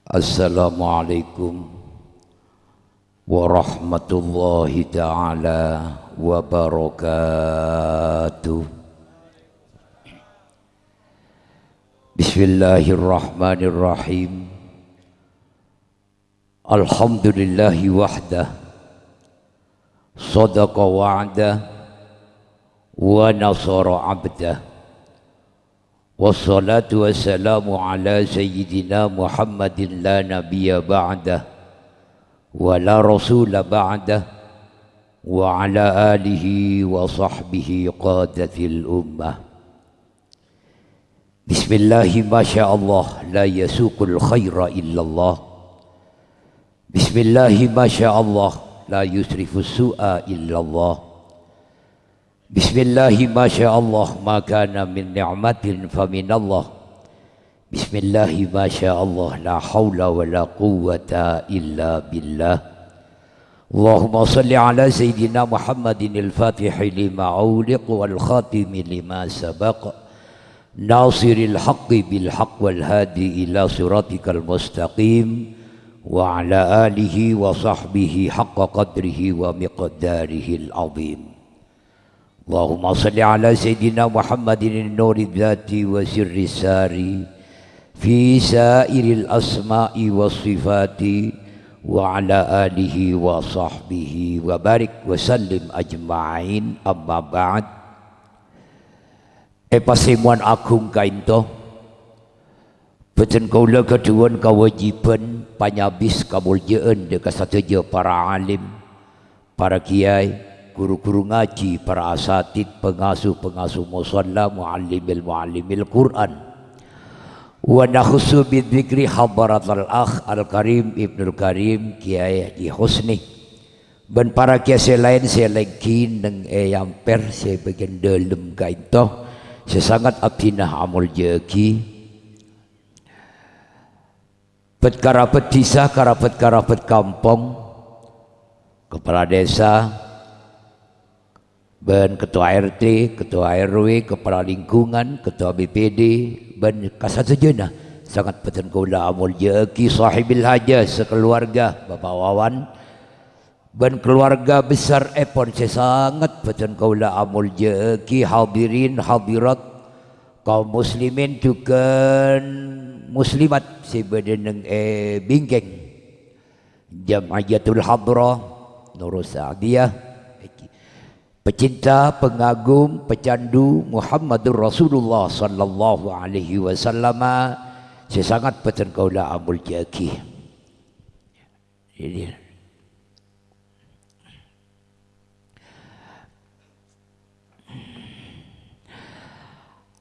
Assalamualaikum warahmatullahi ta'ala wabarakatuh. Bismillahirrahmanirrahim. Alhamdulillahi wahdah, sadaqa wa'dah wa nasara abdah. Wassalatu wassalamu ala sayyidina Muhammadin la nabiyya ba'dah wa la rasula ba'dah wa ala alihi wa sahbihi qadatil ummah. Bismillahi masyaallah la yasuqul khaira illallah. Bismillahi masyaallah la yusrifus su'a illallah. Bismillahi masyaallah ma kana min ni'matin faminallah. Bismillahi masyaallah la haula wa la quwwata illa billah. Allahumma salli ala sayyidina Muhammadin al-fatihi lima uliq wal khatimi lima sabaq nasiril haqqi bil haqq wal hadi ila siratikal mustaqim wa ala alihi wa sahbihi haqqa qadrihi wa miqdarihi al-azim. Allahumma salli ala sayyidina Muhammadin nuri dzati wa sirri sari fi sairil asma'i was sifati wa ala alihi wa sahbihi wa barik wa sallim ajma'in. Amma ba'd. Pasimuan agung kainto beten kaula keduan kewajiban panyabis kamulyaan dekat sateja para alim, para kiai, guru-guru ngaji, para asatid, pengasuh-pengasuh musalla, muallimil Quran. Wa nakhussu bidzikri hadaratul akh Al-Karim Ibnul Karim Kiai Haji Husni. Dan para kiai lain saya lagi neng yamper saya bagian dalam kaintoh. Saya sangat abdinah amul jeki. Bet karapet desa, karapet kampung, kepala desa, ben ketua RT, ketua RW, kepala lingkungan, ketua BPD, ben kasat sejena sangat peten kaula amul jeki sahibil hajah sekeluarga Bapak Wawan, ben keluarga besar Epon saya sangat peten kaula amul jeki hadirin hadirat kaum muslimin juga muslimat sebeneng bingkeng Jamayatul Hadrah Nurul Sa'diyah, pecinta, pengagum, pecandu Muhammadur Rasulullah sallallahu alaihi wasallam. Saya sangat peten kaula amul jaki. Ini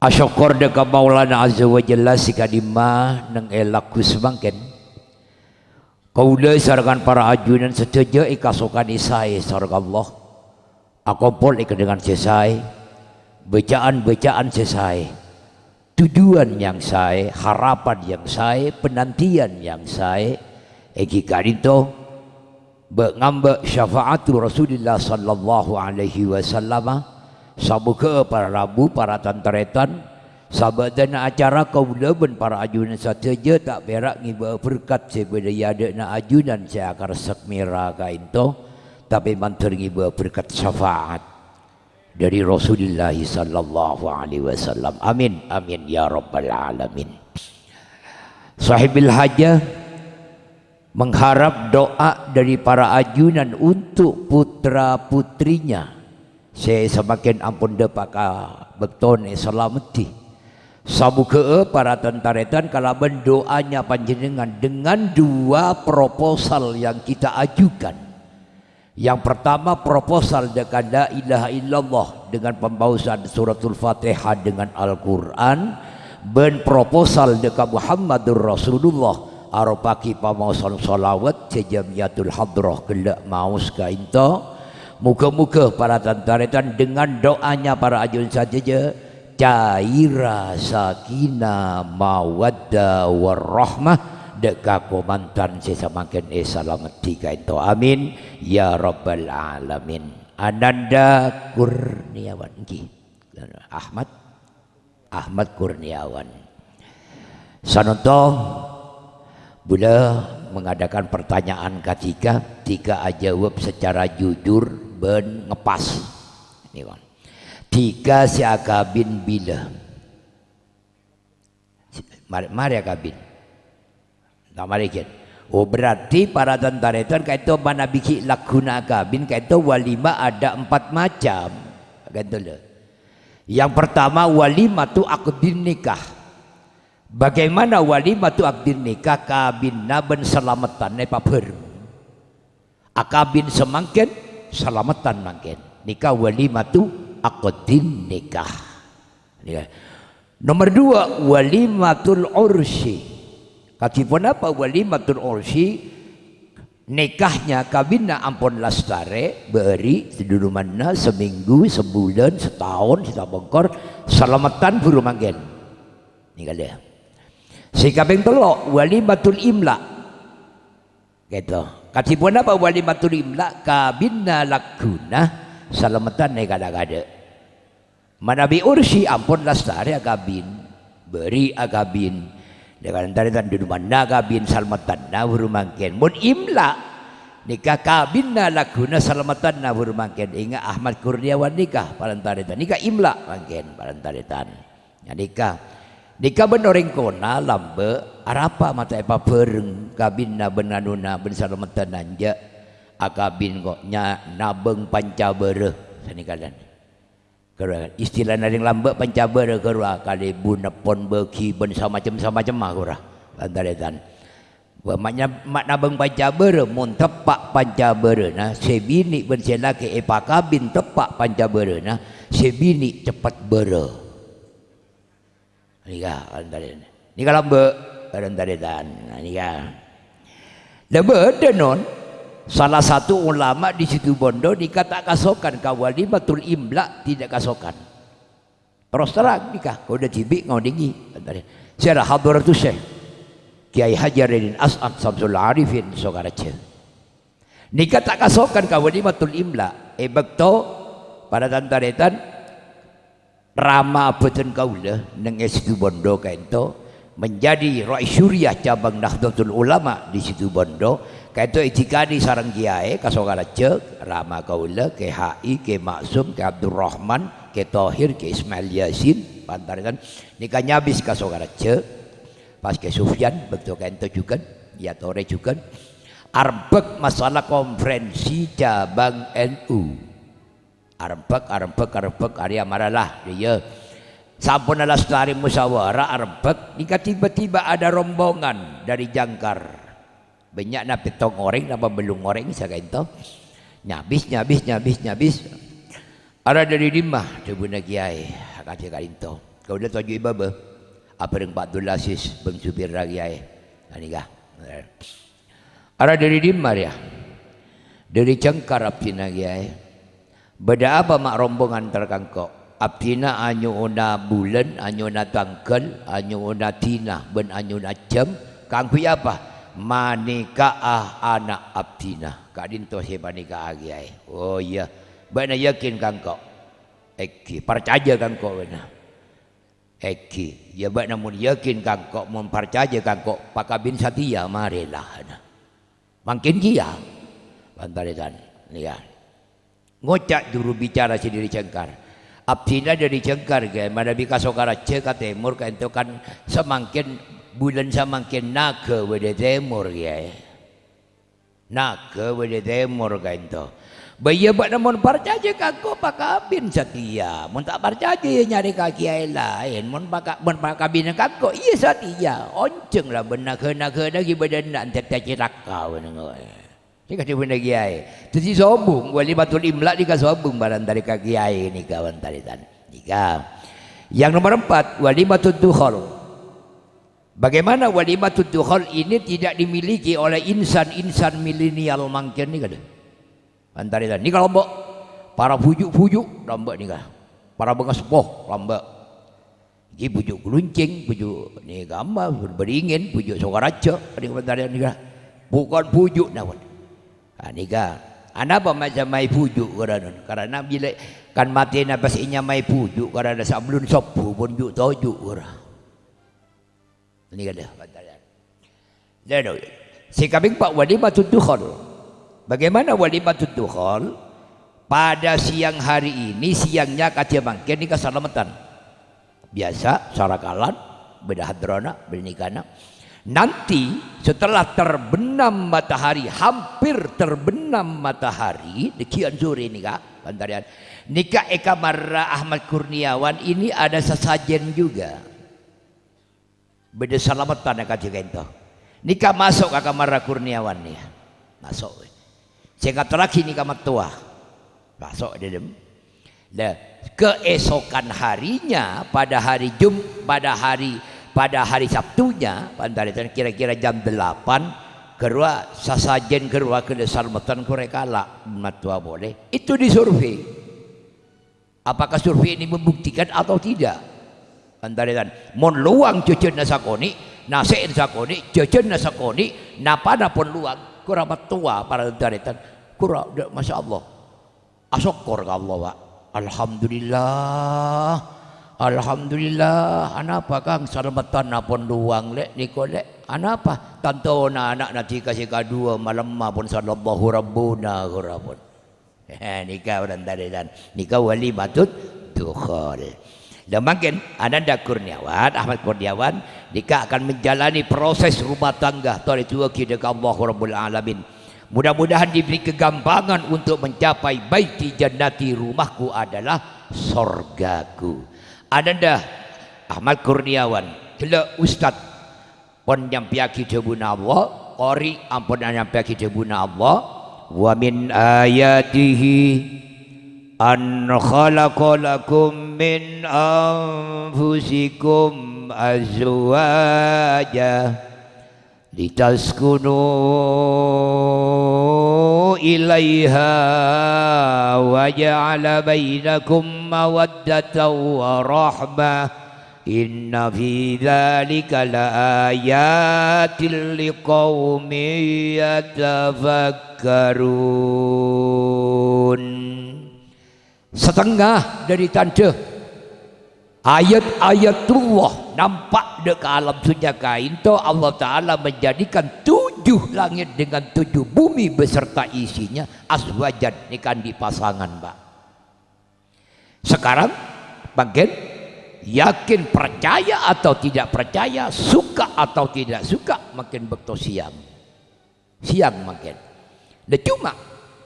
asyukur deka Maulana Azza wa Jalla sikadimah nang elaku semangken kaula sarangan para ajunan setuju ikasokan isai sareng Allah. Akumpul ikan dengan selesai, bacaan-bacaan selesai, tujuan yang saya, harapan yang saya, penantian yang saya, eki kadito ngambek syafaatu Rasulullah sallallahu alaihi wasallam. Sabuka para rabu, para tantaretan, sabadana acara kaula ben para ajunan sateja tak berak ngiba berkat sebeda na ajunan saya akar sekmira kainto. Tapi manteringi berkat syafaat dari Rasulullah sallallahu alaihi wasallam. Amin amin ya rabbal alamin. Sahibil hajah mengharap doa dari para ajunan untuk putra putrinya. Saya semakin ampun depaka beton selamati. Sabuke para tentaretan kalau berdoanya panjenengan dengan dua proposal yang kita ajukan. Yang pertama proposal dengan la ilaha illallah dengan pembausan suratul Fatihah dengan Al-Quran, ben proposal dengan Muhammadur Rasulullah aropaki pamausan salawat sejamiatul hadrah gelak maus kainto. Muka-muka para tantaretan dengan doanya para ajun saja caira sakinah mawaddah warahmah deka komantan sesamakan selamat tiga itu. Amin ya rabbal alamin. Ananda Kurniawan Ahmad Kurniawan Sanonto Beliau mengadakan pertanyaan ketiga, tiga jawab secara jujur ben ngepas. Ini kan. Tiga si akabin bila. Mari akabin. Tak mari kan. Oh berarti para tentara itu kata mana bikin lakuna akabin kata walimah ada 4 macam. Kata le. Yang pertama walimah tu akdin nikah. Bagaimana walimah tu akdin nikah kabin naben selamatan ne paper. Akabin semangkin selamatan mangkin. Nikah walimah tu akdin nikah. Nomor 2 walimatul ursi. Katipun apa walimatul ursi? Nikahnya kabinna ampun lastare beri sedulu mana seminggu sebulan setahun kita bongkor selamatan buru manggen. Ini kali ya. Si kaping telok walimatul imla. Gitu. Katipun apa walimatul imla? Kabinna lakuna selamatan ne kada-kada. Manabi ursi ampun lastare agabin beri agabin. Dengan taritan di rumah nagabin salmatan na hurumangken mun imla nikah kabinna laguna salmatan na hurumangken inga Ahmad Kurniawan nikah parantaritan nikah imla mangken parantaritan ya nikah benoreng kona lambe arapa mata epa pereng kabinna benanuna ben salmatan nanja akabin kok nya nabeng pancabere sanikalan istilah naring lambak pancabara kerua kali bunepon beki ben macam-macam kurah lantaran mak nabeng pancabara mun tepak pancabara nah sebini ben selaki epakabin tepak pancabara nah sebini cepat bere nika lantaran nika lambak lantaran nika lebe denon. Salah satu ulama di situ Bondo nikah tak kasokan kawalimatul imla tidak kasokan. Terus terang nikah kau udah tibik ngau dingi. Secara hadratus Syekh Kiai Hajaruddin As'ad Samsul Arifin Sokarace. Nikah tak kasokan kawalimatul imla. Bekto pada tantaretan rama beten kaula neng situ Bondo kaento menjadi Rais Syuriah cabang Nahdlatul Ulama di situ Bondo. Kaito itikadi sarang kiai kasogarace rama kaula ke HI ke Maksum ke Abdul Rahman ke Tohir ke Ismail Yasin pantaritan nikah nyabis kasogarace pas ke Sufyan betul kaito juga ya tore juga arbek masalah konferensi cabang NU arbek Arya maralah dia sampun lestari musyawarah arbek nikah tiba-tiba ada rombongan dari Jangkar banyak na petong orang napa belum orang saya kata nyabis ada dari dimah tebuna kiai kata kalinto kau dah tuju ibaba apa dengan Pak Abdul Aziz bang supir kiai anikah ada dari dimah ya dari Cengkar abdina kiai beda apa mak rombongan terkangkok abdina anyu una bulan anyu una tangkel anyu una tina ben anyu una jam kangku apa manikaah anak abdina kadinto heba nikah kiai oh iya bana yakin kangko eki percaya kangko bana eki ya bana mun yakin kangko mun percaya kangko pakabin satia marilah makin kia bantaretan ya ngocak juru bicara sendiri Cengkar abdina dari Cengkar ke mana bika Sokarace ka timur ka itu kan semakin bulan semakin naga wede temur ya naga wede temur kainto bayi bak namun percaya kako pakabin setia mun tak percaya nyari kaki lain mun pakabin kako iya setia onceng lah benak lagi badan nak tak cerak kau nengoy ini kasih benda kiai jadi sobung walimatul imla dika sobung barang dari kaki kiai ini kawan taritan jika yang nomor 4 walimatul dukhul. Bagaimana walimatul dukhul ini tidak dimiliki oleh insan-insan milenial mangken ni kada. Antaritan ni kalau mbok para pujuk-pujuk lambak ni kah. Para bengaspoh lambak. Iki pujuk keluncing, pujuk ni gambar beringin, pujuk Sokarace ni antaritan ni kah. Bukan pujuk nawan. Ha ni kah. Anapa macam mai pujuk karena bila kan mati nafas inya mai pujuk karena sablun sopu pun juk tojuk ora. Ini kada bantaran. Lalu si kambing Pak walimatud dukhul. Bagaimana walimatud dukhul? Pada siang hari ini, siangnya kaca mangkin ni keselamatan. Biasa sarakalan, bedahadrona, bernikana. Nanti setelah terbenam matahari, hampir terbenam matahari, dekian sore ni kak, pantarian. Nikah Eka Marra Ahmad Kurniawan ini ada sesajen juga. Beda selamatan yang kaca kento. Nikah masuk ke Marra Kurniawan ni, masuk. Sehingga terakhir nikah matua, masuk di dalam. Nah, keesokan harinya pada hari pada hari Sabtunya pantarian kira-kira jam 8 kerua sasajen kerua ke selamatan kurekala matua boleh. Itu disurvei. Apakah survei ini membuktikan atau tidak? Pantarian mon luang cucun nasakoni, nase nasakoni, cucun nasakoni, napa pun luang kurang tua para pantarian kurang masya Allah. Asyukur ke Allah Pak. Alhamdulillah. Alhamdulillah. Anapa Kang salamatan napon luang lek nikolek. Anapa? Tanto na anak nanti kasih kedua malam pun sallallahu rabbuna kurapun. Nikah pantarian. Nikah walimatud dukhul. Dan makin Ananda Kurniawan, Ahmad Kurniawan nikah akan menjalani proses rumah tangga dari tua kita Allah Rabbul Alamin. Mudah-mudahan diberi kegampangan untuk mencapai baiti jannati, rumahku adalah sorgaku. Ananda Ahmad Kurniawan, celak Ustaz pon nyampiaki jebuna Allah, qori ampun nyampiaki jebuna Allah, wa min ayatihi an khalaqa lakum min anfusikum azwaja litaskunu ilaiha wa ja'ala bainakum mawaddatan wa rahmah inna fi dzalika laayatil liqaumin yatafakkarun. Setengah dari tanda ayat-ayatullah nampak dek alam sunya kain to Allah Ta'ala menjadikan 7 langit dengan 7 bumi beserta isinya aswajan ikan di pasangan Pak. Sekarang bagian yakin percaya atau tidak percaya, suka atau tidak suka, makin betul siang makin. Dan cuma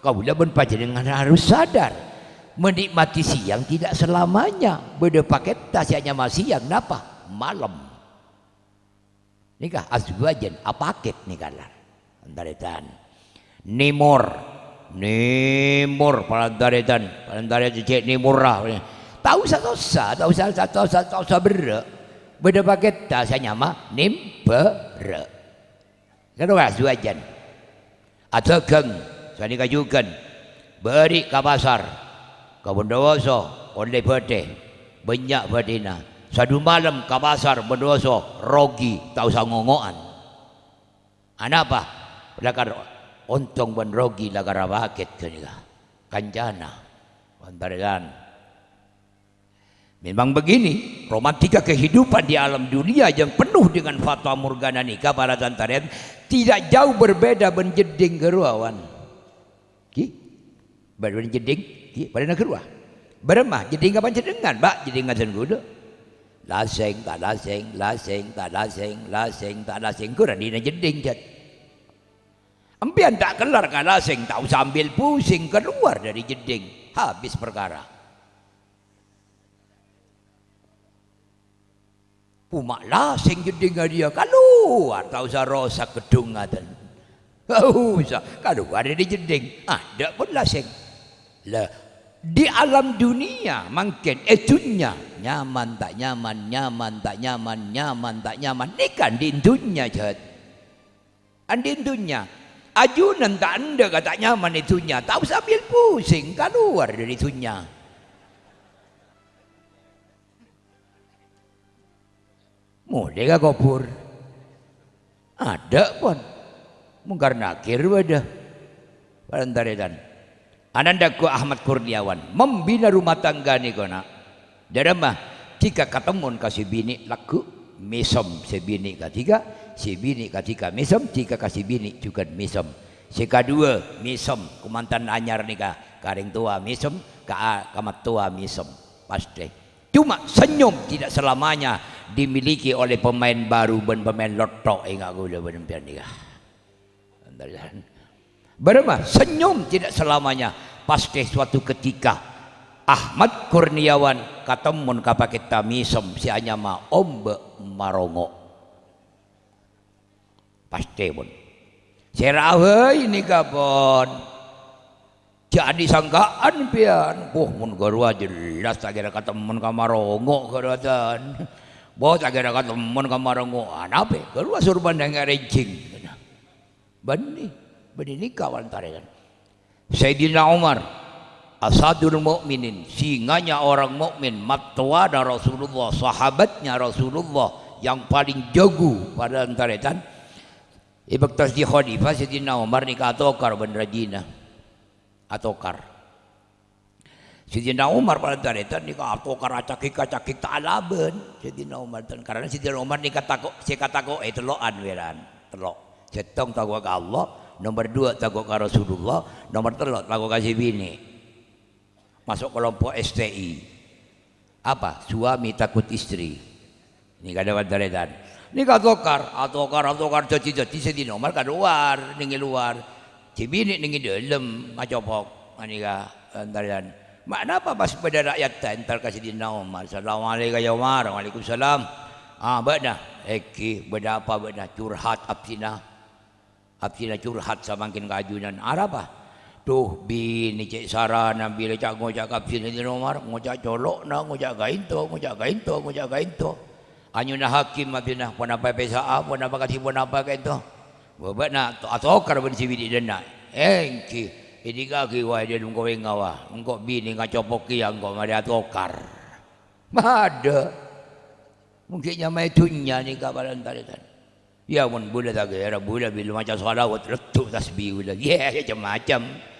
kau udah dengan harus sadar menikmati siang tidak selamanya. Beda paket tasnya masih siang napa? Malam. Nikah azwajan paket nikah lah. Antaritan. Nimur parantaritan cek nimurah. Tahu usah berak. Beda paket tasnya mah berak. Kan azwajan. Atau geng, saya kajukan. Beri ke pasar. Kau berdosa, oleh berde, banyak berdina. Satu malam ke pasar berdosa, rogi, tak usah ngongoan. Anapa? Lakar ontong ban rogi lakar rabaket kanilah. Kanjana, pantarian. Memang begini, romantika kehidupan di alam dunia yang penuh dengan fatwa morgana nikah para tantarian tidak jauh berbeda benjeding keruawan. Benjeding. Pada nak keluar beremah jadi kapan cedengan Pak jadi ngajen kuda laseng tak laseng kurang dina jeding jad empian tak kelar kan laseng tak usah ambil pusing keluar dari jeding habis perkara pumak laseng jeding dia keluar tak usah rosak gedung ngaten usah keluar dari jeding ada pun laseng lah di alam dunia makin dunia nyaman tak nyaman ni kan di dunia jad di dunia ajunan tak anda kata nyaman itunya tak usah ambil pusing keluar dari dunia mulai ke kopur ada pun mungkar nakir wadah parantaritan. Anandaku Ahmad Kurniawan membina rumah tangga ni kona. Darama jika ketemu kasih bini laku mesem si bini ketiga, si bini ketiga mesem, jika kasih bini juga mesem. Si kedua mesem, kumantan anyar nikah, karing tua mesem, kamat tua mesem, pasti. Cuma senyum tidak selamanya dimiliki oleh pemain baru dan pemain lotok enggak gula benempian nikah. Berapa? Senyum tidak selamanya, pasti suatu ketika Ahmad Kurniawan katemun kapake tamisem si anyama ombe marongo. Pasti pun. Serahai ini kapon. Jadi sangkaan pian. Mun garua jelas tak kira katemun kamarongo garatan. Bos tak kira katemun kamarongo. Anape? Garua surban dengan rencing. Bani nikah wantarekan. Sayyidina Umar Asadul mukminin, singanya orang mukmin, matwada Rasulullah, sahabatnya Rasulullah yang paling jago pada antaretan. Ibak tasdi khalifah Sayyidina Umar nikah atokar ben rajina. Atokar. Sayyidina Umar pada antaretan nikah atokar acakik ta'alaben. Sayyidina Umar karena Sayyidina Umar nikah takok, sekatako telokan weran, telok. Setong takok ke Allah, nomor 2 takok ke Rasulullah, nomor 3 takok kasih bini. Masuk kelompok STI. Apa? Suami takut istri. Ini kada wantaretan. Ini atokar jati Sayyidina Umar ka luar, ningi luar. Cibini ningi dalam macopok. Ini ka wantaretan. Makna apa pas pada rakyat entar ka Sayyidina Umar. Assalamualaikum ya Umar. Waalaikumsalam. Bada. Eki beda apa beda curhat absina. Absina curhat samakin keajunan. Apa? Tuh bini cek sarana bila cak ngojak kapsin di nomor ngojak colok na ngojak gainto anyu na hakim mabina panapa pesa apa panapa kasih panapa kaito bapak na atokar ben si bini dena engki ini kaki wah dia nunggu wengawa engkau bini ngacopok kia engkau mari atokar ada mungkin nyamai tunya ni kabaran tarikan. Ya mun bulan tak era bulan bila macam salawat letup tasbih bulan. Ya macam-macam.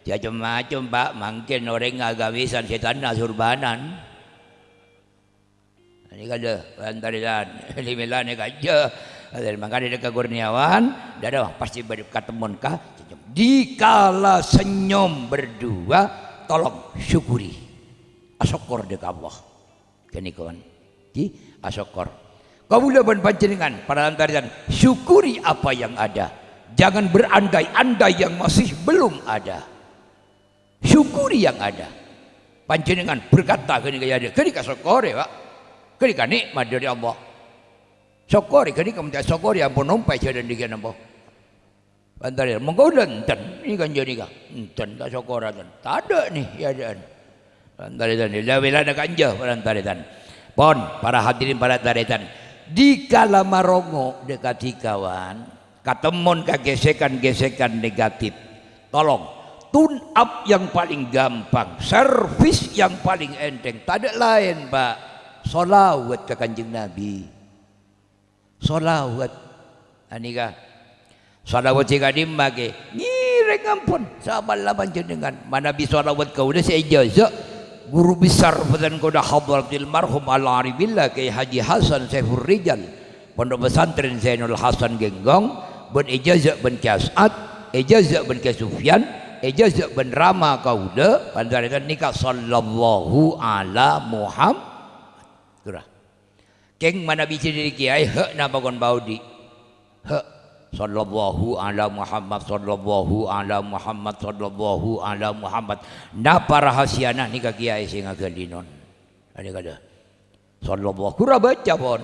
Ya macam-macam Pak, mungkin orang agamisan setan surbanan. Ini kada antarian limilan kaja. Ada makanya dekat Kurniawan, dah pasti berkatemun kah? Dikala senyum berdua, tolong syukuri. Asyukur dekat Allah. Kini kawan. Di asyukur. Kaulah panjenengan para antarian syukuri apa yang ada. Jangan berandai-andai yang masih belum ada. Syukuri yang ada. Panjenengan berkata kenika ada. Kenika syukuri Pak. Kenika nikmat dari Allah. Syukuri kenika minta syukuri ampun numpai jalan dikian apa. Antarian menggodan ini kan jadi kah. Enten tak syukuratan. Tak ada nih ya ada. Antarian bila ada kanja para antarian. Pon para hadirin para antarian. Dikala marongo dekati kawan katemon gesekan-gesekan negatif tolong tune up yang paling gampang servis yang paling enteng tak ada lain Pak solawat ke kanjeng Nabi solawat anika solawat jika dimage ngireng ampun sabarlah panjenengan mana bisa solawat kau udah seijazah guru besar Pesantren Koda Hadratil Marhum Al-Aribillah Kiai Haji Hasan Saifur Rijal Pondok Pesantren Zainul Hasan Genggong ben ijazah ben Kiasat ijazah ben Sufyan ijazah ben Rama Kauda panjaritan nikah sallallahu ala Muhammad kurang keng mana bici diri kiai hek na bangun baudi hek sallallahu ala Muhammad sallallahu ala Muhammad sallallahu ala Muhammad napa rahasiana ni ka kiai sing agalinon ada kada sallallahu kura baca pon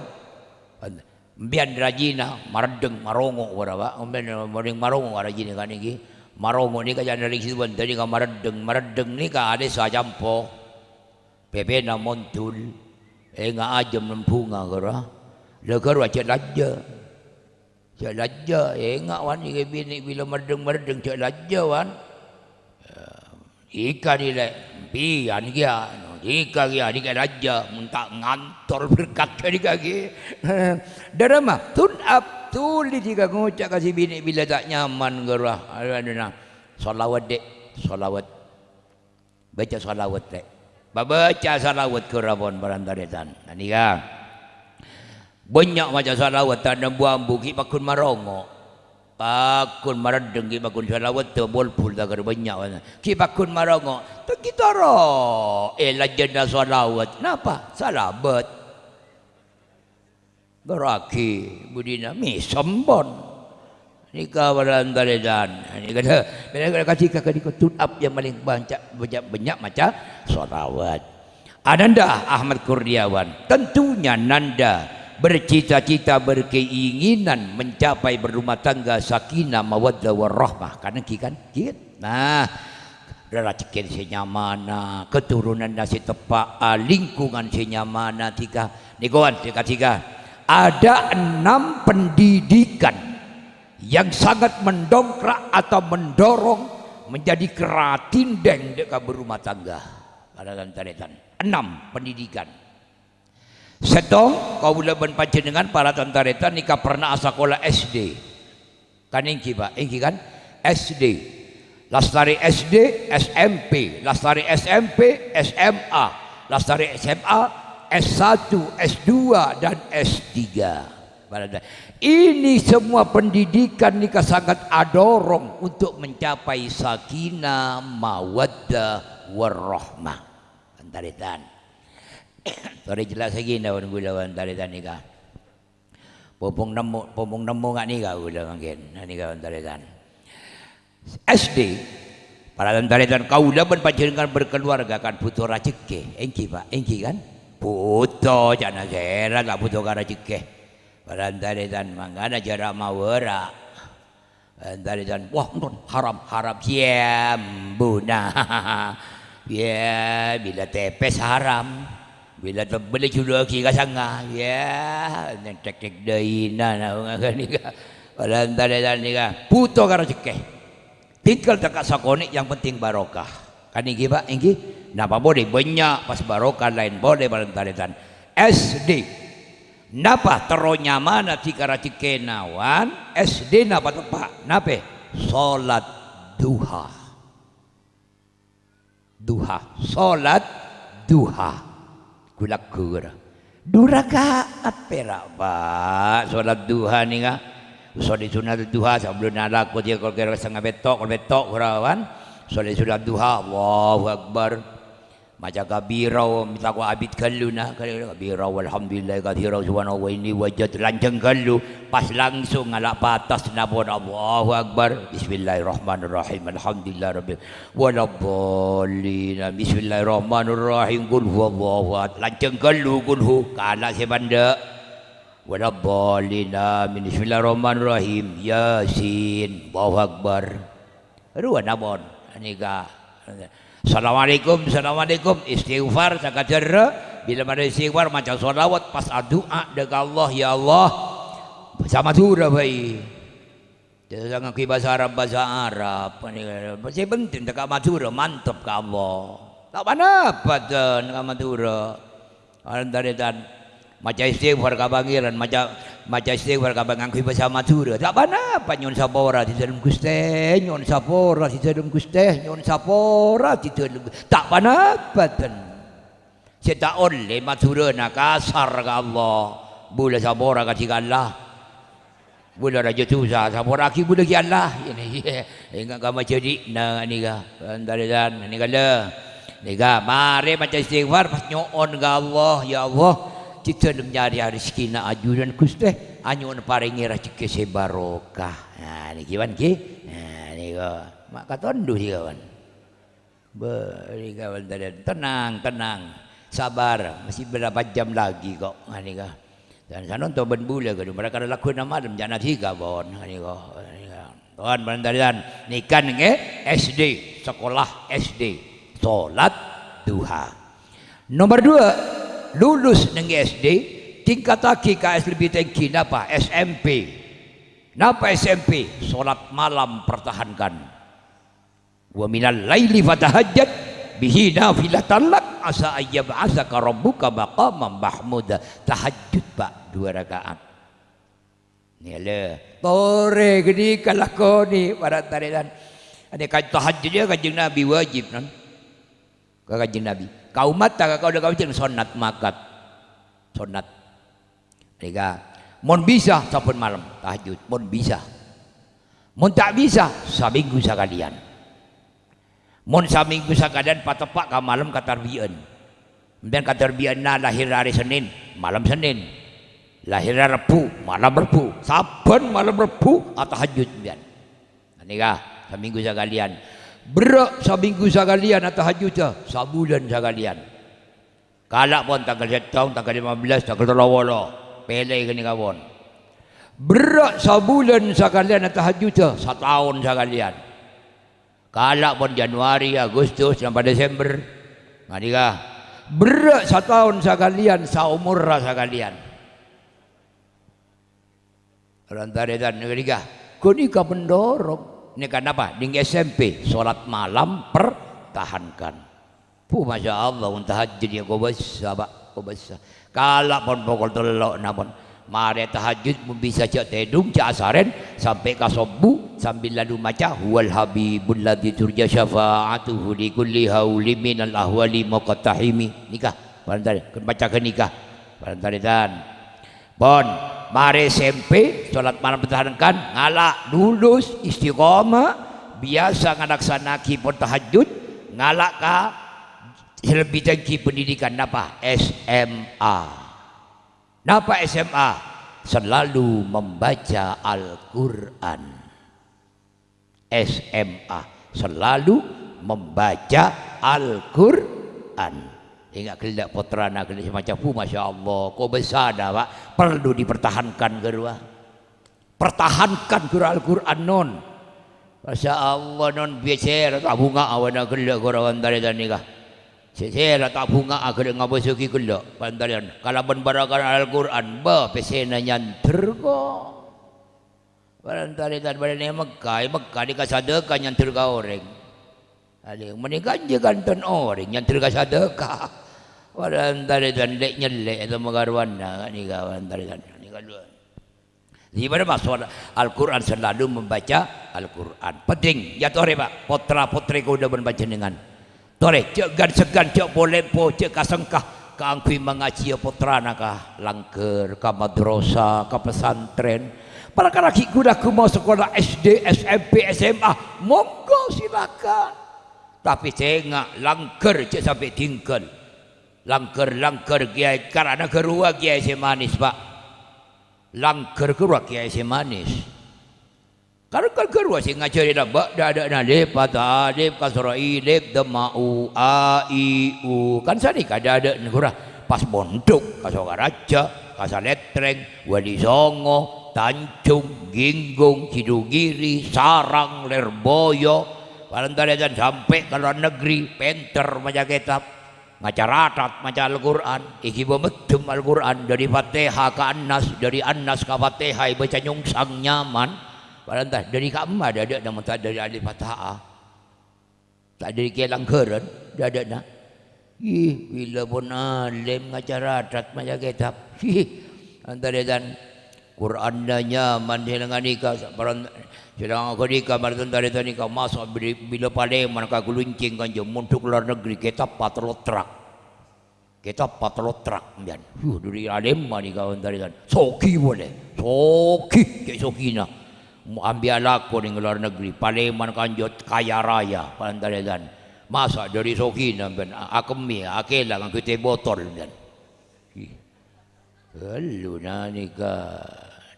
bian rajina maredeng marongo ora ba umben maring marongo rajina kan iki marongo ni ka jan dari situ tadi ka maredeng ni ka ade sa jampo pepe na montul nga ajam bunga kara legar waca lajja cak lajja engak wan ni bini bila merdeng cak lajja wan ika ni le pian dia ika dia ni lajja muntak ngantor berkat ni kaki darama tun up tuli jika ngucap kasih bini bila tak nyaman gerah aduna salawat dek salawat baca salawat dek baca salawat kerabon barantaretan anika Banyak macam salawat tak ada buambu ki pakun marongo. Pakun maradeng ki pakun salawat tu bolpul tak ada banyak mana. Ki pakun marongo. Tu kita ro. Lajenda salawat. Napa? Salabat. Beraki budina mi sambon. Nika baran daledan. Ini kata bila kasih kakak dikutut up yang paling banyak macam salawat. Ananda Ahmad Kurniawan. Tentunya Nanda bercita-cita berkeinginan mencapai berumah tangga sakinah mawaddah warahmah karena kan nah racikin senyamana keturunan nasi tepak lingkungan senyamana tiga nikoan tiga ada 6 pendidikan yang sangat mendongkrak atau mendorong menjadi keratindeng dekat berumah tangga pada tantaretan 6 pendidikan. Setong kau boleh berpancing dengan para tantaretan nikah pernah sekolah SD kan ingki pak ingki kan SD Lastari SD SMP Lastari SMP SMA Lastari SMA S1 S2 dan S3 ini semua pendidikan nikah sangat adorong untuk mencapai sakinah mawaddah warahmah tantaretan. Sorry jelas lagi dah orang gulawan taritan nikah. Popong nemu ngak nikah gula mungkin. Nikah taritan. SD para taritan kau dah berpacaran berkeluarga kan putu racike. Engki pak, engki kan? Putu jangan kira tak putu racike. Para taritan mangana jarak mawara. Taritan wah haram siam buna. Ya bila tepes haram. Bila terbeli sudah kira sangga, ya, tek daina nak orang ni kan, pada antara ni kan, puto karo cekeh, tinggal dekat sakonik yang penting barokah, kan ini pak, ini, napa boleh banyak pas barokah lain boleh pada antara SD, napa teronya mana tikara cekeh nawan, SD napa tepak, napa, solat duha, solat duha. Kulak kura. 2 rakaat perak pak. Solat duha ni kan. Solat sunat duha sebelum nak aku dia kalau kira setengah betok kurawan. Solat sunat duha. Allahu Akbar. Macam kabirau minta aku abid kalu nak. Kabirau alhamdulillah kathirau subhanahu wa inni wajad lancang kalu. Pas langsung ngalak patas nabon Allahu Akbar. Bismillahirrahmanirrahim. Alhamdulillah rabbil waladdallin. Bismillahirrahmanirrahim. Qul huwallahu ahad. Lancang kalu qul hu kana sebanda. Waladdallin. Amin. Bismillahirrahmanirrahim. Yasin. Allahu Akbar. Dua nabon. Nikah. Assalamualaikum, assalamualaikum. Istighfar sakajar. Bila ada istighfar macam solawat pas doa dekat Allah, ya Allah. Sama surah baik. Jangan kui bahasa Arab. Masih penting dekat Madura mantap ke Allah. Tak mana apa tu dekat Madura. Antara macam istighfar kabangiran macam istighfar kabang kui bahasa Madura. Tak mana apa nyon sapora di dalam Gusti, nyon sapora di dalam Gusti, nyon sapora di dalam. Tak mana apa ten. Saya tak oleh Madura nak kasar ke Allah. Boleh sapora kasih Allah. Boleh raja susah sapora ki boleh ki Allah. Ini ingat kamu jadi na ni ka. Antara dan ni kala. Ni ka mari macam istighfar pas nyon ke Allah, ya Allah. Kita mencari rezeki nak ajudan Gusti, anyun paringi rezeki sebarokah. Nah, ni kiwan ki. Nah, ni ko. Mak kata ndu si kawan. Beri kawan tadi tenang. Sabar, masih berapa jam lagi kok. Nah, ni ko. Dan sana untuk benbula ke mereka ada lakukan nama dalam jana 3 bon. Nah, ni ko. Tuan bandaran ni kan SD, sekolah SD, solat duha. Nomor 2 lulus dengan SD tingkat lagi KS lebih tinggi napa SMP solat malam pertahankan wa minal laili fatahajjat bihi nafilatan lak asa ayyab'asaka rabbuka maqaman mahmuda. Tahajud pak 2 rakaat ni le tore gini kalakoni pada tarian ada kan tahajud dia kanjeng Nabi wajib non kanjeng Nabi. Kau mata kau dah kau jangan sonat makat sonat. Nika, mon bisa saben malam tahajud, mon bisa. Mon tak bisa saminggu sakalian. Mon saminggu sakalian patepak ka malam katarbieun. Kemudian katarbieun na lahir hari Senin, malam Senin. Lahir hari Rebu, malam Rebu. Saben malam Rebu tahajud kemudian. Nika saminggu sakalian. Berak saminggu sakalian tahajud sabulan sakalian. Kalak pun tanggal 1 tahun, tanggal 15, tanggal 20. Pele ke ni kawan. Berak sabulan sekalian tahajud setahun sekalian. Kalak pun Januari, Agustus sampai Desember. Ngadikah? Berak setahun sekalian saumur sekalian. Rantare dan ngadikah? Kau ni kau mendorong. Ini kan apa? Di SMP solat malam pertahankan. Masya Allah tahajud yang kau besar, kau besar. Kalak pun pokok telok namun. Mari tahajud pun bisa cak tedung cak asaren sampai ke subuh sambil lalu maca huwal habibul ladzi turja syafa'atuhu li kulli hauli minal ahwali muqattahimi. Nikah barangkali baca ke nikah barangkali dan bon mari SMP salat malam pertahankan ngalak lulus istiqamah biasa ngalaksanaki pun tahajud ngalak ka lebih tinggi pendidikan apa SMA. Napa SMA? Selalu membaca Al-Quran. SMA selalu membaca Al-Quran. Hingga kelak putrana kelak macam pu, masya Allah, kau besar dah pak. Perlu dipertahankan gerua. Pertahankan gerua Al-Quran non. Masya Allah non biasa tak bunga awana kelak korawan dari nikah. Saya tak bunga akhirnya ngabasuki kelak pantalian. Kalau membarakan Al-Quran, bah pesena nyanter kok. Pantalian pada ni Mekah dikasadeka nyanter ka orang. Ada yang menikah jangan ton orang nyanter ka sadeka. Pantalian lek nyelek itu mengarwana ni kawan pantalian ni kaluan. Di mana masuk Al-Quran selalu membaca Al-Quran. Penting ya tore pak. Putra putri kau dah membaca dengan. Tore cek gan segan cek boleh po cek kasengkah kaangkui mengaji putra nakah langker ka madrasah ka pesantren para karaki kuda ku mau sekolah SD SMP SMA monggo silakan tapi cengak langker cek sampai tinggal langker kiai karena kerua kiai semanis pak langker kerua kiai semanis. Kalau kerua sih ngajari dah, ada nalip, patah alif, kasrah ilif, demau, a, i, u, kan sani kada negara pas bondok, kasar raja, kasar letreng, wali songo, tancung, ginggung, cidugiri, sarang, lerboyo, dan sampai ke luar negeri, penter macam kitab, macam ratat, macam Al-Quran, iki memedum Al-Quran dari Fatihah ke Anas, dari Anas ke Fatihah, baca nyungsang nyaman. Barangkali dari kamar ada nama tak dari alif fathah. Tak dari kelang keren, ada nak. Bila pun alim ngajar adat macam kitab. Antara dan Quran danya mandi dengan nikah. Sedang aku nikah malam tadi nikah masuk bila paling mana kuluncing kan jom untuk luar negeri kitab patrotrak. Kitab patrotrak kemudian. Dari alim mana kawan tadi dan. Soki boleh. Soki nak. Ambil aku di luar negeri Paleman kanjut kaya raya Pantaredan masa dari Sokina akemi akela kan kita botol dan lalu nanika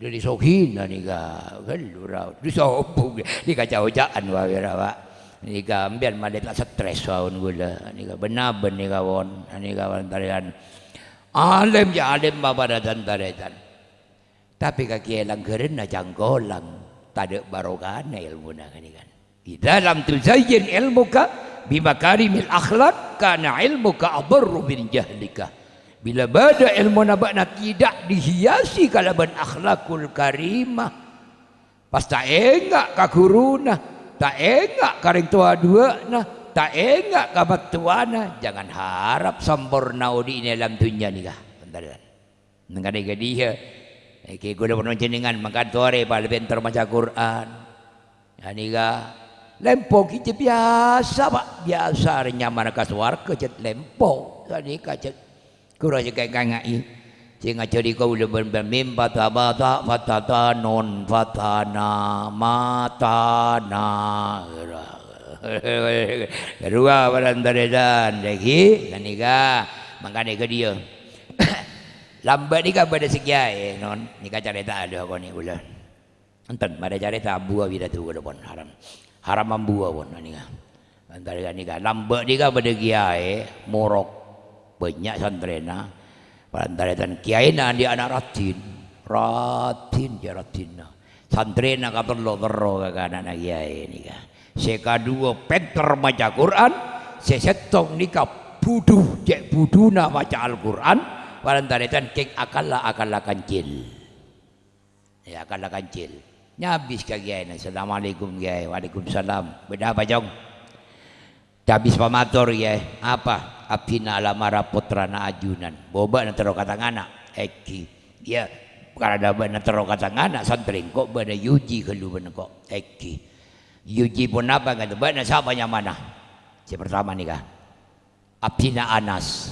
dari Sokina nika lalu raut di sopung nika jauh-jauhan wawira pak nika ambil malah tak stres kawan gula nika benar nika kawan nika Pantaredan alim ya alim bapak dan Taredan tapi kaki elang keren na janggolang tak ada barokahnya ilmu nak ni kan. Di dalam tuzayyin ilmuka bimakarimil akhlak kana ilmuka adarru bin jahlika. Bila bada ilmu nabakna tidak dihiasi kalaban akhlakul karimah. Pas tak enggak ka guruna, tak enggak karing tua dua nah, tak enggak ka batuana, jangan harap sempurna di dalam dunia ni kah. Bentar. Nengade dia Eki guna pun jenengan makan tuare pada bentar macam Quran. Yani ga lempo kita biasa pak biasa nyaman ke suar ke cet lempo. Tadi kacet kurang juga ngai Sing ngajari kau leban mim fatha bata fatha non fatha na mata na kedua barandaredan lagi kanika mangkane ke dia lambat ni kan pada sekian non ni kan cerita ada kau ni ulah enten pada cerita buah bila tu ada pun haram membuah pun ni kan antara ni kan lambat ni kan pada kiai morok banyak santrena antara dan kiai na dia anak ratin dia ratin santrena kan terlo kan anak kiai ni kan sekadua pinter baca Quran sesetong nikah budu cek budu nak baca Al-Quran walantaretan kek akala kancil ya akala kancil nyabis ke kiai assalamualaikum kiai waalaikumsalam beda apa jong habis pamator kiai apa abdina alamara putrana ajunan boba na tero kata ngana eki ya karena bana tero kata ngana santring kok bana yuji kelu bana kok eki yuji pun apa kata bana siapa yang mana si pertama ni kah abdina Anas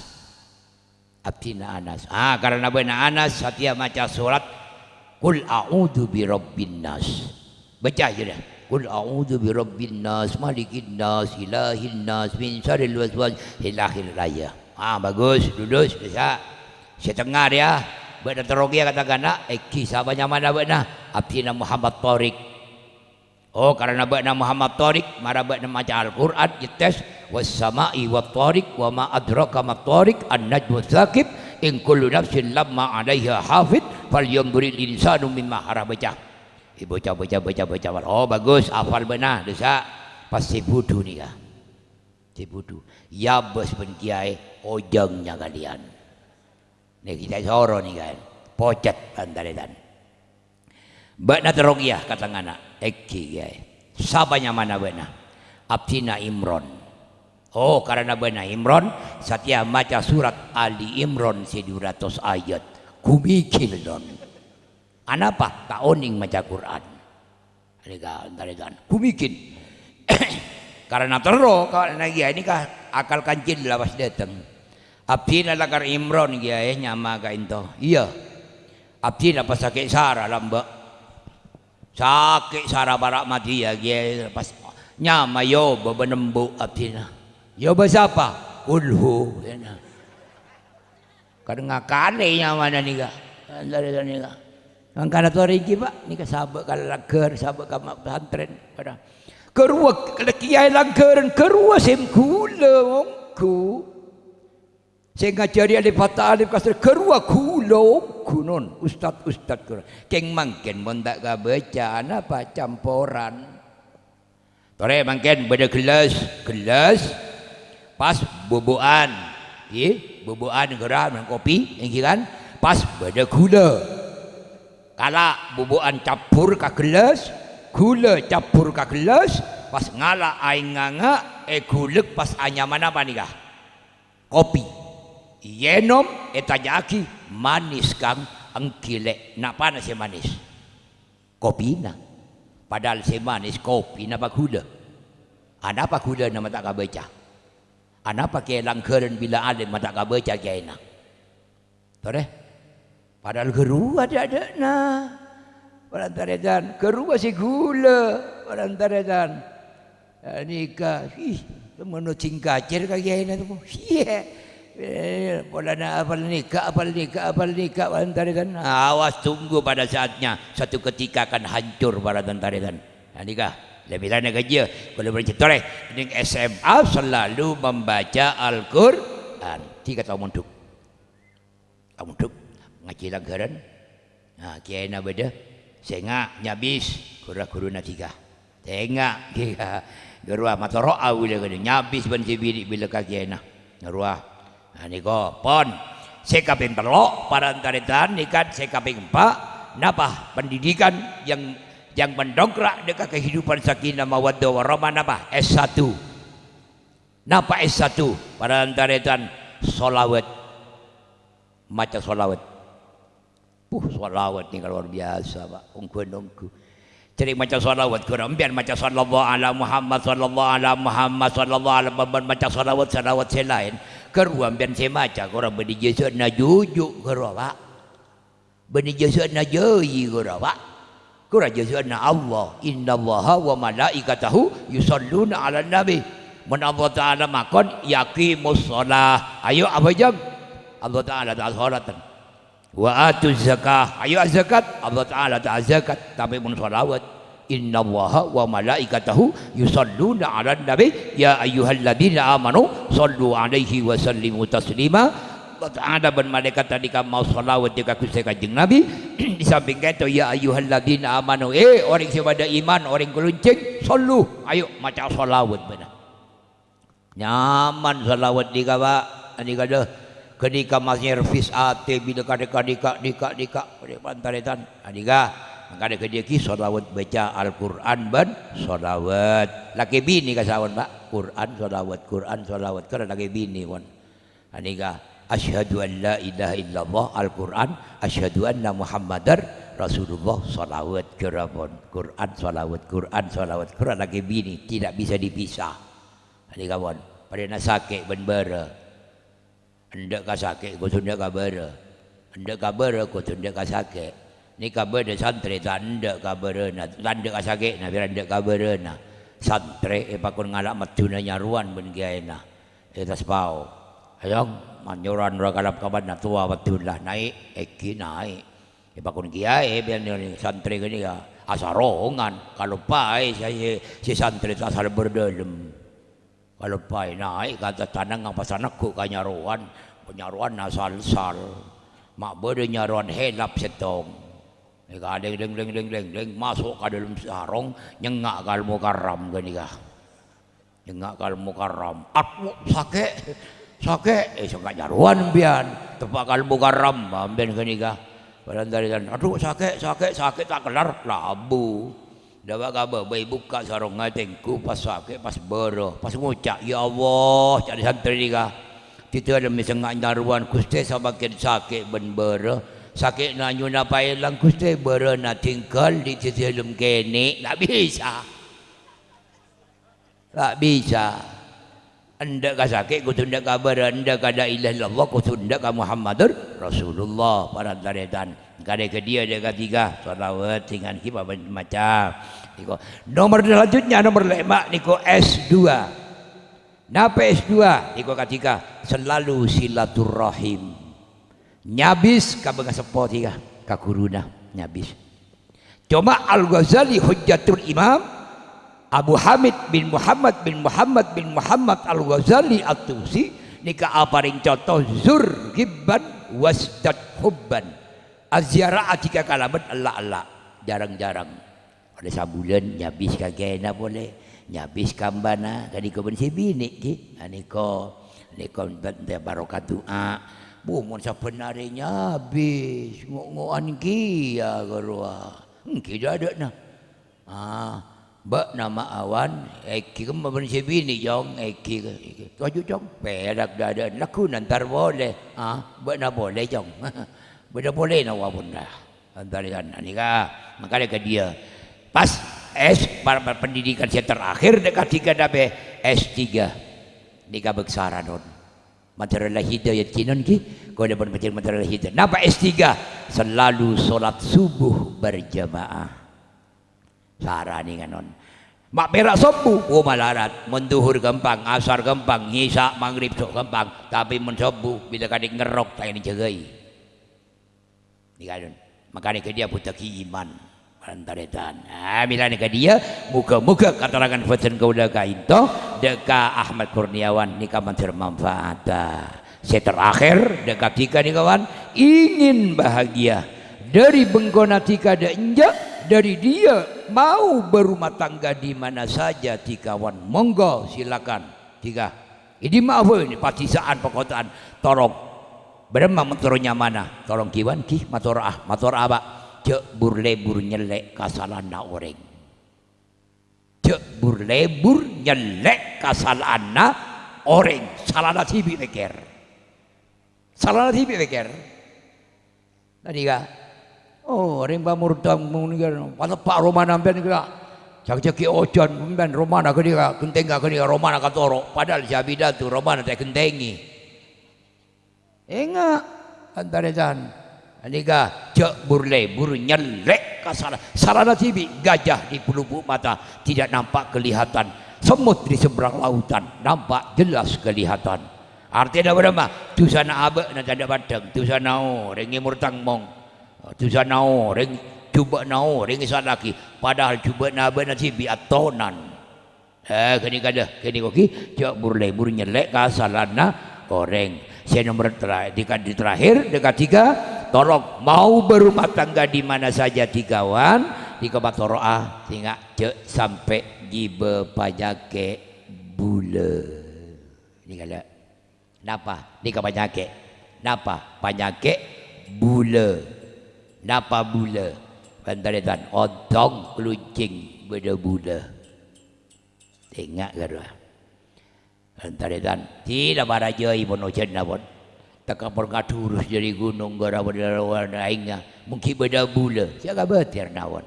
karena bana Anas setiap maca surat qul a'udzu birabbin nas baca je dah qul a'udzu birabbin nas malikin nas ilahin nas min syarril waswas ilahil raya bagus duduk bisa setengah dia bana terogia katakan eki siapa yang mana bana abdina Muhammad Tariq. Oh karena bakna Muhammad Tariq mara bakna maca Al-Quran ites was sama'i wat tariq wa ma adraka ma tariq an-najmu tsaqib in kullu nafsin lamma 'alaiha hafid falyanzuril insanu mimma hara baca. Baca. Oh bagus hafal benar dosa pasti budu ni kah. Si budu. Ya bos pun kiai ojangnya kalian. Ni kita soro ni kan. Pocet antara bakna terogiyah kata ngana eki kiai sabanya mana bakna abdina Imron. Oh karena bakna Imron satia maca surat Ali Imron 200 ayat kumikil don anapa tak oning maca Quran antara kumikil karena tero karena kiai ini kah akal kancil lah pas datang abdina lakar Imron kiai nyama ka into iya abdina pas sakit sara lamba sakit sara barak mati ya dia pas nyama yo bebenembu abdina yo siapa ulhu kadang ngakane nyama ni ka dari ni ka angkana tu rigi pak ni ka sabak kala lager sabak ka pesantren pada kerua kalau kiai lageran kerua semkula wongku sehingga jadi alif fatah alif kasar kerua kulo kunon ustad kurang keng mangken mondak ga baca apa campuran tore mangken beda gelas pas bubuan bubuan geram dengan kopi yang kan pas beda gula kala bubuan campur ka gelas gula campur ka gelas pas ngala aing nganga gulek pas anyaman apa nih kah kopi yenom etajaki manis kang angkile nak panas ya manis kopi na padahal si manis kopi na gula ada apa gula nama tak kabaca ada apa ke langkeren bila alim mata kabaca kiai na tore padahal geru ada na parantaredan geru si gula parantaredan nikah menurut cingkacer ka kiai na tu polana apal nikah antaritan awas tunggu pada saatnya satu ketika akan hancur para antaritan nikah lebih lana kerja kalau bercerita ini SMA selalu membaca Al-Quran 3 tahun munduk ngaji langgaran kiai na beda senga nyabis guru na 3 tengah gerua matoro awil nyabis ban sibiri bila kiai na gerua niko pon sekaping telok para antaritan nikan sekaping 4 napa pendidikan yang mendongkrak dekat kehidupan sakinah mawaddah warahmah napa S1 napa S1 para antaritan solawat maca solawat solawat ni luar biasa pak ongku jadi maca solawat kurang biar maca sallallahu ala Muhammad sallallahu ala baca solawat selain keruam biar saya maca kurang berdijasa na jujuk keruam pak Bani jasana jai gora pak. Gora jasana Allah. Innallaha wa malaikatahu yusalluna 'alan nabi. Man Allah Taala makon yaqimus shalah. Ayo apa jam? Allah Taala ta'ala salatan. Wa atuz zakah. Ayo zakat. Allah Taala ta'ala zakat. Tapi mun salawat. Innallaha wa malaikatahu yusalluna 'alan nabi ya ayyuhalladzina amanu sallu 'alaihi wa sallimu taslima. Allah ban malaikat tadi mau salawat jika ku kanjeng Nabi di samping itu ya ayyuhalladzina amanu orang yang iman orang keluncing sallu ayo maca salawat benar nyaman salawat di kawa ani kada ketika masnya servis ate bila kadika pantaretan adiga maka ada dia ki salawat baca Al-Qur'an ban salawat laki bini kasawan Pak Quran salawat kada laki bini kon adiga asyhadu an la ilaha illallah Al-Quran asyhadu anna Muhammadar Rasulullah salawat kerapon Quran salawat lagi bini tidak bisa dipisah adik kawan pada nasake benbara hendak kasake ko sunda kabara hendak kabara ko sunda kasake ni kabara santri tanda kabara na tanda kasake na biranda kabara na santri pakon ngalak matuna nyaruan ben giaena eta spau ayong manjuran rakalap kaban na tua batullah naik eki naik ipakun kiai biar ni santri gini ya asarongan kalau pai saya si santri asal berdalem kalau pai naik kata tanang apa sanakku kanyaruan penyaruan asal sal mak berde nyaruan helap setong ika deng masuk ke dalam sarong nyengak kal mukarram gini kah nyengak kal mukarram aku sakit sangat jaruan bian tepak kalbu karam amben kenika badan dari dan aduh sakit tak kelar labu dawa kabar bayi buka sarung ngatengku pas sakit pas bero pas ngucap ya Allah cari santri nika kita ada misengak jaruan kuste samakin sakit ben bero sakit na nyuna pailang kuste bero na tinggal di dalam kene tak bisa anda ka sakit ku tunda kabar anda kada ilah illallah ku tunda ka Muhammadur Rasulullah para taretan kada ke dia dia ketiga salawat dengan kita macam niko nomor selanjutnya nomor 5 niko S2 napa S2 niko ketiga selalu silaturahim nyabis ka beunga sepo tiga ka guruna nyabis cuma Al-Ghazali Hujjatul Imam Abu Hamid bin Muhammad Al-Ghazali At-Tusi nika aparing contoh zur gibban wasdad hubban aziarah atika kalaban Allah jarang-jarang ada sabulan nyabis kagena boleh nyabis kambana kadi ko ben bini ki aniko bente barokah doa bumun sabenare nyabis ngoan ki ya garua ki ada na Mbak nama awan eki kan bersih bini jong eki tuju jong perak dada laku nantar boleh mbak na boleh jong beda boleh na wabun dah antar kan nika makanya ke dia pas pendidikan saya terakhir dekat 3 dape S3 nika beksara non material hidayah kinon ki kau dapat baca material hidayah napa S3 selalu solat subuh berjamaah sarani kanon mak berak sobu malarat menduhur gampang asar gampang ngisak maghrib sok gampang tapi mensobu bila kadik ngerok tak ini jagai ni kanon makanya ke dia putaki iman pantaretan bila ni ke dia muka-muka katerangan fatan kaulah ka into deka Ahmad Kurniawan ni kaman termanfaat saya terakhir dekat tika ni kawan ingin bahagia dari bengkona tika ada injak dari dia mau berumah tangga di mana saja tikawan monggo silakan tiga ini maaf ini patisaan perkotaan tolong beremang motornya mana tolong kiwan ki motor apa cek burlebur nyelek kasalana orang cek burlebur nyelek kasalana orang salana tibi beker tadi kah oh, rimba murtang meninggal. Pada Pak Romana ben kira. Cak-caki ojon ben Romana ke dia kentenga ke dia Romana katoro. Padahal jabida tu Romana tak kentengi. Enggak antara jan. Anika cek burle buru nyelek kasar sarana tibi gajah di pelupuk mata tidak nampak kelihatan, semut di seberang lautan nampak jelas kelihatan. Artinya apa? Tu sana abe na tanda batang, tu sana rengi murtang mong, tu sana reng cuba nao rengi salaki, padahal cuba na abe na tibi atonan. Kini kada kini koki cek burle buru nyelek kasarana goreng. Saya nomor terakhir dekat 3, tolong mau berumah tangga di mana saja tigawan di kebatoroa sehingga cek sampai gibe pajake bule. Ini kada napa di pajake napa pajake bule napa bule bantaretan odong kelucing beda bule tengak kada antaretan tidak baraja ibu nojen nabon tak pergaturus dari gunung gara berdalawan aingnya mungkin beda bula siapa betir nawon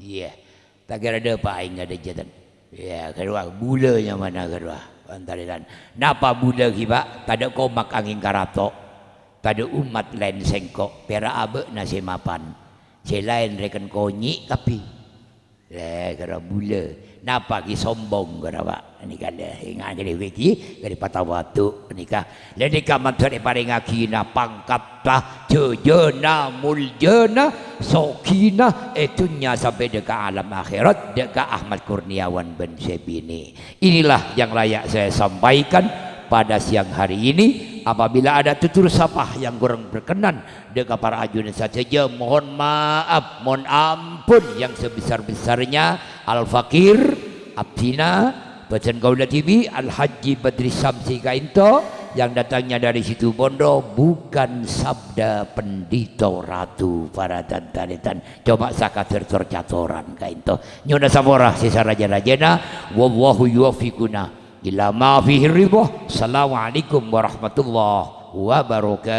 iya tak kira ada apa aing ada jatan ya kedua bulanya mana kedua antaretan napa bula kiba tak ada komak angin karato tak ada umat lain sengkok pera abe nasi mapan selain rekan konyi tapi kira bula napa ki sombong kira pak ini kada ingat jadi wiki dari patah waktu nikah ledika mantri paling akina pangkatlah jejena muljena sokina etunya sampai dekat alam akhirat dekat Ahmad Kurniawan bin Sebini. Inilah yang layak saya sampaikan pada siang hari ini. Apabila ada tutur sapah yang kurang berkenan dekat para ajudan saja, mohon maaf, mohon ampun yang sebesar-besarnya. Al-Fakir Abdina Bacan Kaula TV Al-Haji Badri Samsi Kainto yang datangnya dari situ Bondo, bukan sabda pendito ratu para tantaritan coba saka tertor catoran Kainto nyona samora sisa raja-rajana wallahu yuwafiquna ila ma fihi ridha. Assalamualaikum warahmatullahi wabarakatuh.